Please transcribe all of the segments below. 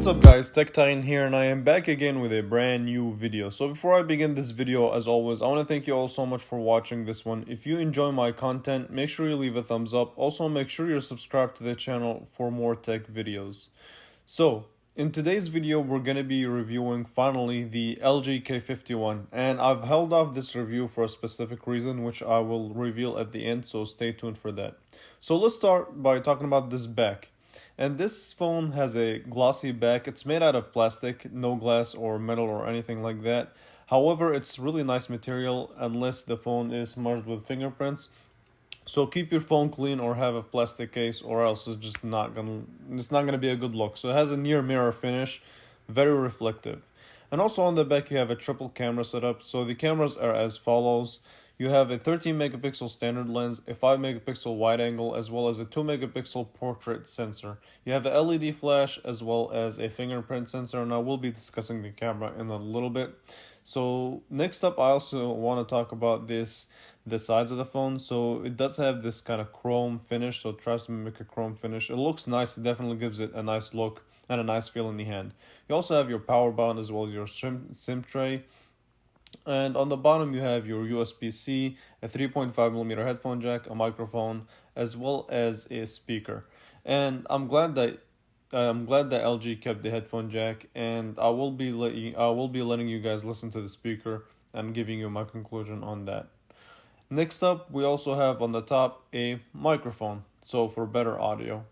What's up guys, Tech Titan here, and I am back again with a brand new video. So before I begin this video, as always, I want to thank you all so much for watching this one. If you enjoy my content, make sure you leave a thumbs up. Also make sure you're subscribed to the channel for more tech videos. So in today's video, we're going to be reviewing finally the LG K51, and I've held off this review for a specific reason, which I will reveal at the end, so stay tuned for that. So let's start by talking about this back. And this phone has a glossy back. It's made out of plastic, no glass or metal or anything like that. However, it's really nice material unless the phone is smudged with fingerprints. So keep your phone clean or have a plastic case, or else it's not gonna be a good look. So it has a near mirror finish, very reflective. And also on the back you have a triple camera setup. So the cameras are as follows. You have a 13 megapixel standard lens, a 5 megapixel wide angle, as well as a 2 megapixel portrait sensor. You have a LED flash as well as a fingerprint sensor, and I will be discussing the camera in a little bit. So next up, I also want to talk about the sides of the phone. So it does have this kind of chrome finish, so it tries to mimic a chrome finish. It looks nice, it definitely gives it a nice look and a nice feel in the hand. You also have your power button as well as your SIM tray. And on the bottom you have your USB-C, a 3.5mm headphone jack, a microphone, as well as a speaker. And I'm glad that LG kept the headphone jack, and I will be letting you guys listen to the speaker and giving you my conclusion on that. Next up, we also have on the top a microphone, so for better audio.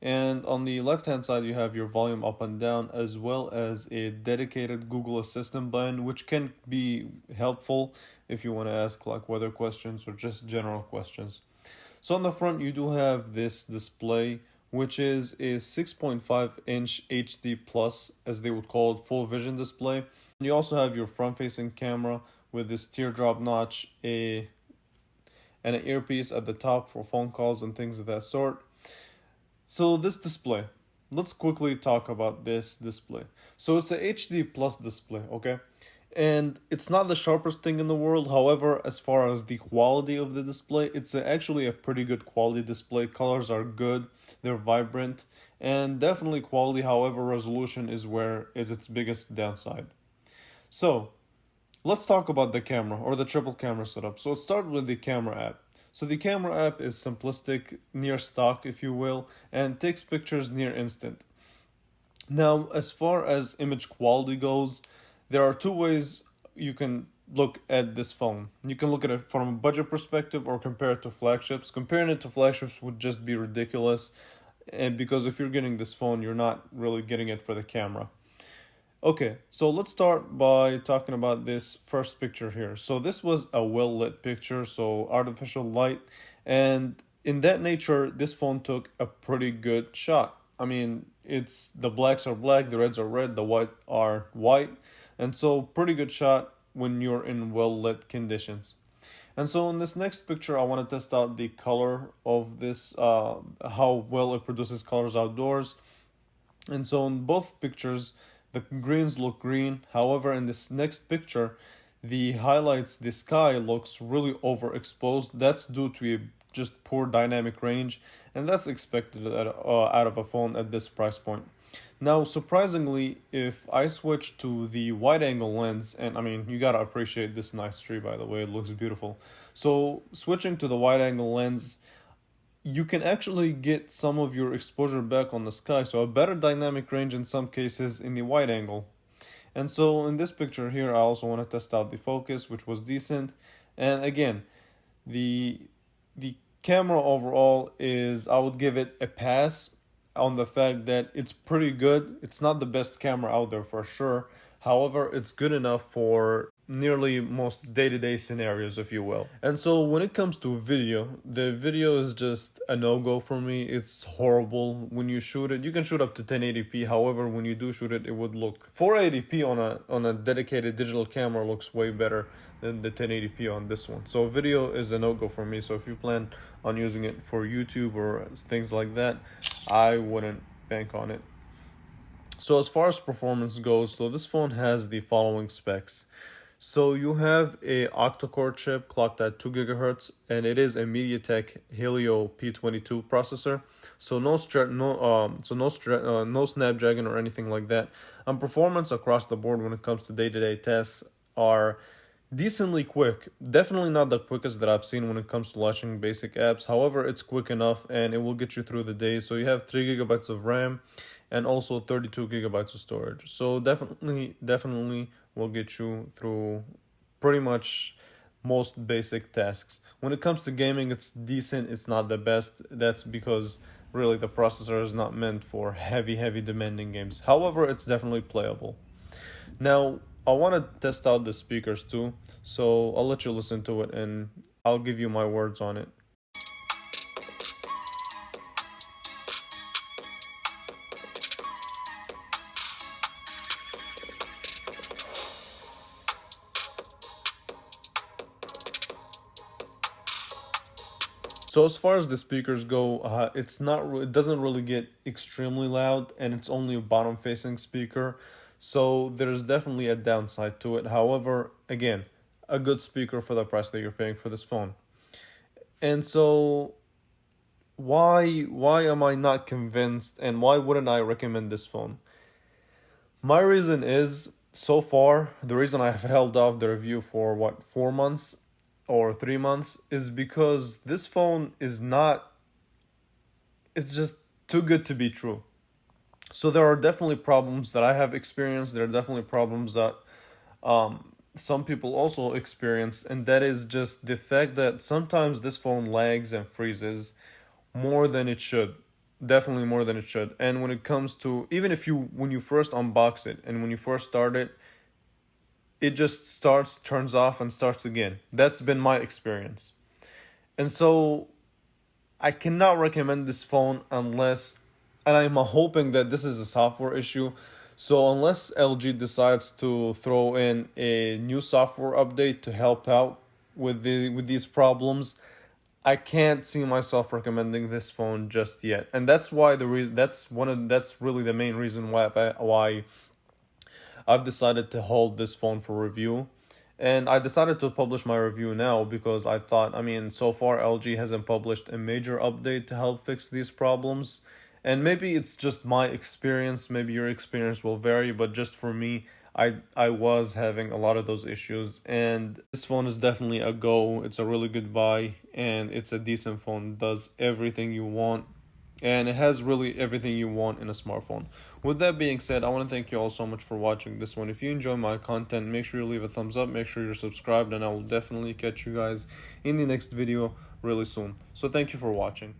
And on the left hand side you have your volume up and down, as well as a dedicated Google Assistant button, which can be helpful if you want to ask like weather questions or just general questions. So on the front you do have this display, which is a 6.5-inch HD plus, as they would call it, full vision display. And you also have your front facing camera with this teardrop notch, and an earpiece at the top for phone calls and things of that sort. So this display, let's quickly talk about this display. So it's a HD plus display, okay? And it's not the sharpest thing in the world. However, as far as the quality of the display, it's actually a pretty good quality display. Colors are good, they're vibrant, and definitely quality. However, resolution is where is its biggest downside. So let's talk about the camera, or the triple camera setup. So let's start with the camera app. So the camera app is simplistic, near stock if you will, and takes pictures near instant. Now, as far as image quality goes, there are two ways you can look at this phone. You can look at it from a budget perspective or compare it to flagships. Comparing it to flagships would just be ridiculous, and because if you're getting this phone, you're not really getting it for the camera. Okay, so let's start by talking about this first picture here. So this was a well-lit picture, so artificial light, and in that nature, this phone took a pretty good shot. I mean, it's the blacks are black, the reds are red, the white are white, and so pretty good shot when you're in well-lit conditions. And so in this next picture, I want to test out the color of this, how well it produces colors outdoors. And so in both pictures, the greens look green. However, in this next picture, the sky looks really overexposed. That's due to a just poor dynamic range, and that's expected out of a phone at this price point. Now, surprisingly, if I switch to the wide angle lens, and I mean, you gotta appreciate this nice tree, by the way, it looks beautiful. So switching to the wide angle lens, you can actually get some of your exposure back on the sky, so a better dynamic range in some cases in the wide angle. And so in this picture here, I also want to test out the focus, which was decent. And again, the camera overall is, I would give it a pass on the fact that it's pretty good. It's not the best camera out there for sure. However, it's good enough for nearly most day-to-day scenarios, if you will. And so when it comes to video, the video is just a no-go for me. It's horrible. When you shoot it, you can shoot up to 1080p. However, when you do shoot it, it would look 480p on a dedicated digital camera looks way better than the 1080p on this one. So video is a no-go for me. So if you plan on using it for YouTube or things like that, I wouldn't bank on it. So as far as performance goes, so this phone has the following specs. So you have a octa-core chip clocked at 2 gigahertz, and it is a MediaTek Helio P22 processor. So no Snapdragon or anything like that. Performance across the board when it comes to day-to-day tasks are decently quick. Definitely not the quickest that I've seen when it comes to launching basic apps. However, it's quick enough and it will get you through the day. So you have 3 gigabytes of RAM and also 32 gigabytes of storage. So definitely will get you through pretty much most basic tasks. When it comes to gaming, it's decent. It's not the best. That's because really the processor is not meant for heavy demanding games. However, it's definitely playable. Now, I want to test out the speakers too, so I'll let you listen to it and I'll give you my words on it. So as far as the speakers go, it doesn't really get extremely loud, and it's only a bottom facing speaker, so there's definitely a downside to it. However, again, a good speaker for the price that you're paying for this phone. And so why am I not convinced, and why wouldn't I recommend this phone? My reason is, so far, the reason I have held off the review for 4 months or 3 months is because this phone is not, it's just too good to be true. So there are definitely problems that I have experienced. There are definitely problems that some people also experience, and that is just the fact that sometimes this phone lags and freezes more than it should. Definitely more than it should. And when it comes to, even if you, when you first unbox it and when you first start it, it just starts, turns off, and starts again. That's been my experience. And so I cannot recommend this phone unless, and I'm hoping that this is a software issue. So unless LG decides to throw in a new software update to help out with these problems, I can't see myself recommending this phone just yet. And that's why the reason, that's really the main reason why I've decided to hold this phone for review. And I decided to publish my review now because I thought, I mean, so far LG hasn't published a major update to help fix these problems. And maybe it's just my experience, maybe your experience will vary, but just for me, I was having a lot of those issues, and this phone is definitely a go. It's a really good buy, and it's a decent phone. It does everything you want, and it has really everything you want in a smartphone. With that being said, I want to thank you all so much for watching this one. If you enjoy my content, make sure you leave a thumbs up, make sure you're subscribed, and I will definitely catch you guys in the next video really soon. So thank you for watching.